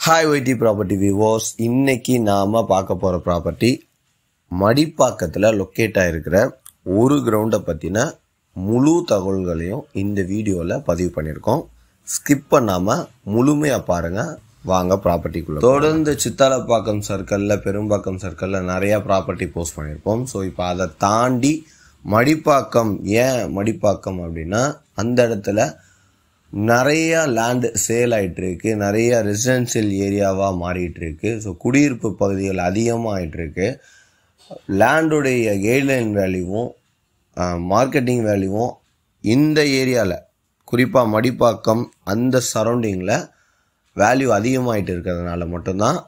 Hi YT property viewers, இன்னைக்கு நாம பார்க்க போற ப்ராப்பர்ட்டி மடிப்பாக்கத்தில் லொக்கேட் ஆகிருக்கிற ஒரு கிரவுண்டை பற்றின முழு தகவல்களையும் இந்த வீடியோவில் பதிவு பண்ணியிருக்கோம். ஸ்கிப் பண்ணாமல் முழுமையாக பாருங்கள். வாங்க ப்ராப்பர்ட்டிக்குள்ளே. தொடர்ந்து சித்தாலப்பாக்கம் சர்க்கிளில், பெரும்பாக்கம் சர்க்கிளில் நிறையா ப்ராப்பர்ட்டி போஸ்ட் பண்ணியிருப்போம். ஸோ இப்போ அதை தாண்டி மடிப்பாக்கம், ஏன் மடிப்பாக்கம் அப்படின்னா அந்த இடத்துல நிறைய லேண்டு சேல் ஆகிட்டு இருக்கு, நிறைய ரெசிடென்ஷியல் ஏரியாவாக மாறிட்டு இருக்கு. ஸோ குடியிருப்பு பகுதிகள் அதிகமாக ஆகிட்டு இருக்கு. லேண்டுடைய கெய்ட்லைன் வேல்யூவும் மார்க்கெட்டிங் வேல்யூவும் இந்த ஏரியாவில், குறிப்பாக மடிப்பாக்கம் அந்த சரௌண்டிங்கில் வேல்யூ அதிகமாகிட்டு இருக்கிறதுனால மட்டும்தான்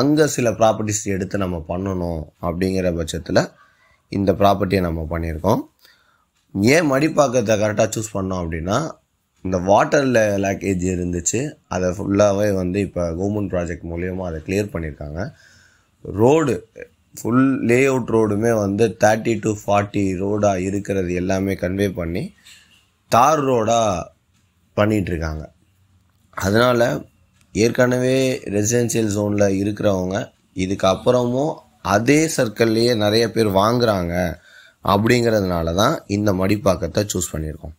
அங்கே சில ப்ராப்பர்ட்டிஸ் எடுத்து நம்ம பண்ணணும். அப்படிங்கிற பட்சத்தில் இந்த ப்ராப்பர்ட்டியை நம்ம பண்ணியிருக்கோம். ஏன் மடிப்பாக்கத்தை கரெக்டாக சூஸ் பண்ணோம் அப்படின்னா, இந்த வாட்டரில் லேக்கேஜ் இருந்துச்சு, அதை ஃபுல்லாகவே இப்போ கவர்மெண்ட் ப்ராஜெக்ட் மூலியமாக அதை கிளியர் பண்ணியிருக்காங்க. ரோடு ஃபுல் லே அவுட் ரோடுமே 30 to 40 ரோடாக இருக்கிறது எல்லாமே கன்வே பண்ணி தார் ரோடாக பண்ணிகிட்ருக்காங்க. அதனால் ஏற்கனவே ரெசிடென்ஷியல் ஜோனில் இருக்கிறவங்க இதுக்கப்புறமும் அதே சர்க்கிள்லேயே நிறைய பேர் வாங்குகிறாங்க. அப்படிங்கிறதுனால தான் இந்த மடிப்பாக்கத்தை சூஸ் பண்ணியிருக்கோம்.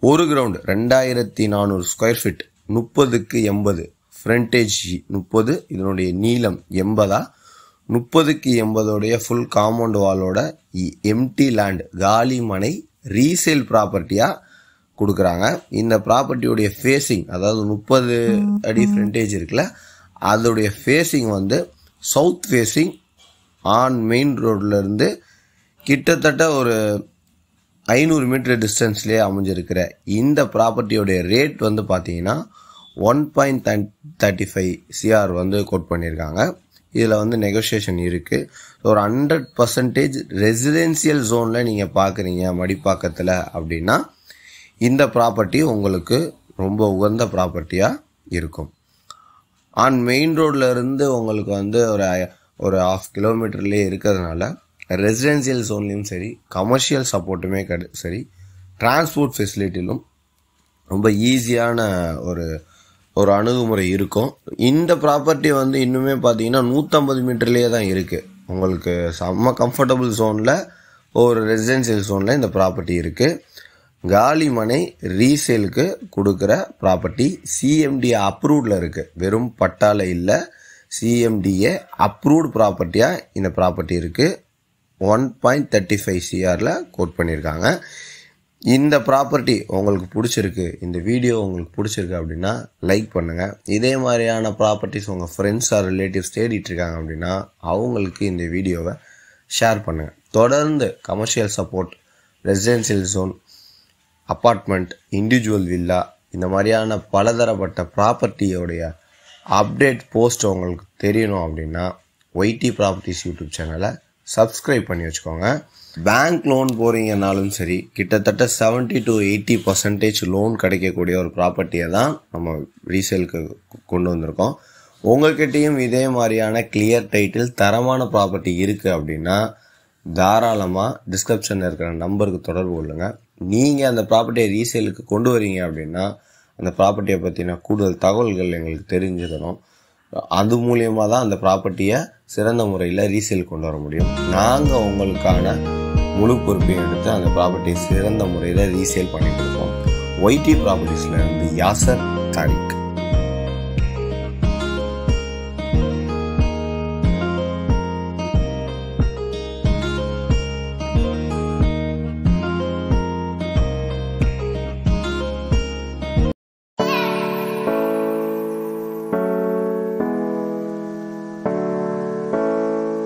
ஒரு கிரவுண்டு 2400 ஸ்கொயர் ஃபீட், 30க்கு 80 ஃப்ரண்டேஜ் 30, இதனுடைய நீளம் 80, 30க்கு 80 ஃபுல் காம்பவுண்ட் வாலோட எம்டி லேண்ட், காலி மனை ரீசேல் ப்ராப்பர்ட்டியாக கொடுக்குறாங்க. இந்த ப்ராப்பர்ட்டியுடைய ஃபேஸிங், அதாவது 30 அடி ஃப்ரண்டேஜ் இருக்குல்ல, அதோடைய facing south facing on main ரோட்லேருந்து கிட்டத்தட்ட ஒரு 500 மீட்டர் டிஸ்டன்ஸ்லேயே அமைஞ்சிருக்கிற இந்த ப்ராப்பர்ட்டியோடைய ரேட் பார்த்தீங்கன்னா 1.35 CR கோட் பண்ணியிருக்காங்க. இதில் நெகோசியேஷன் இருக்குது. ஒரு 100% ரெசிடென்சியல் ஜோனில் நீங்கள் பார்க்குறீங்க மடிப்பாக்கத்தில் அப்படின்னா இந்த ப்ராப்பர்ட்டி உங்களுக்கு ரொம்ப உகந்த ப்ராப்பர்ட்டியாக இருக்கும். ஆன் மெயின் ரோடில் இருந்து உங்களுக்கு ஒரு 1/2 கிலோமீட்டர்லேயே இருக்கிறதுனால ரெசிடென்சியல் ஜோன்லேயும் சரி, கமர்ஷியல் சப்போர்ட்டுமே சரி, டிரான்ஸ்போர்ட் ஃபெசிலிட்டிலும் ரொம்ப ஈஸியான ஒரு அணுகுமுறை இருக்கும். இந்த ப்ராப்பர்ட்டி இன்னுமே பார்த்தீங்கன்னா 150 மீட்டர்லேயே தான் இருக்குது. உங்களுக்கு செம்ம கம்ஃபர்டபுள் ஜோனில், ஒரு ரெசிடென்சியல் ஜோனில் இந்த ப்ராப்பர்ட்டி இருக்குது. காலி மனை ரீசேலுக்கு கொடுக்குற ப்ராப்பர்ட்டி சிஎம்டி அப்ரூவ்டில் இருக்குது. வெறும் பட்டால இல்லை, சிஎம்டிஏ அப்ரூவ்டு ப்ராப்பர்ட்டியாக இந்த ப்ராப்பர்ட்டி இருக்குது. 1.35 CRல கோட் பண்ணியிருக்காங்க. இந்த ப்ராப்பர்ட்டி உங்களுக்கு பிடிச்சிருக்கு, இந்த வீடியோ உங்களுக்கு பிடிச்சிருக்கு அப்படின்னா லைக் பண்ணுங்கள். இதே மாதிரியான ப்ராப்பர்ட்டிஸ் உங்கள் ஃப்ரெண்ட்ஸ் ஆர் ரிலேட்டிவ்ஸ் தேடிட்டு இருக்காங்க அப்படின்னா அவங்களுக்கு இந்த வீடியோவை ஷேர் பண்ணுங்கள். தொடர்ந்து commercial support, residential zone, apartment, individual villa, இந்த மாதிரியான பலதரப்பட்ட ப்ராப்பர்ட்டியோடைய அப்டேட் போஸ்ட் உங்களுக்கு தெரியணும் அப்படின்னா ஒய்டி ப்ராப்பர்ட்டிஸ் யூடியூப் சேனலை சப்ஸ்கிரைப் பண்ணி வச்சுக்கோங்க. பேங்க் லோன் போகிறீங்கனாலும் சரி, கிட்டத்தட்ட 70 to 80% லோன் கிடைக்கக்கூடிய ஒரு ப்ராப்பர்ட்டியை தான் நம்ம ரீசேலுக்கு கொண்டு வந்திருக்கோம். உங்கள்கிட்டையும் இதே மாதிரியான கிளியர் டைட்டில், தரமான ப்ராப்பர்ட்டி இருக்குது அப்படின்னா தாராளமாக டிஸ்கிரிப்ஷனில் இருக்கிற நம்பருக்கு தொடர்பு கொள்ளுங்க. நீங்கள் அந்த ப்ராப்பர்ட்டியை ரீசேலுக்கு கொண்டு வரீங்க அப்படின்னா அந்த ப்ராப்பர்ட்டியை பற்றின கூடுதல் தகவல்கள் எங்களுக்கு தெரிஞ்சுக்கணும். அது மூலியமாக தான் அந்த ப்ராப்பர்ட்டியை சிறந்த முறையில் ரீசேல் கொண்டு வர முடியும். நாங்கள் உங்களுக்கான முழு பொறுப்பையும் எடுத்து அந்த ப்ராப்பர்ட்டியை சிறந்த முறையில் ரீசேல் பண்ணிட்டு இருக்கோம். ஒய்டி ப்ராப்பர்ட்டிஸ்ல இருந்து யாசர் தாரிக்.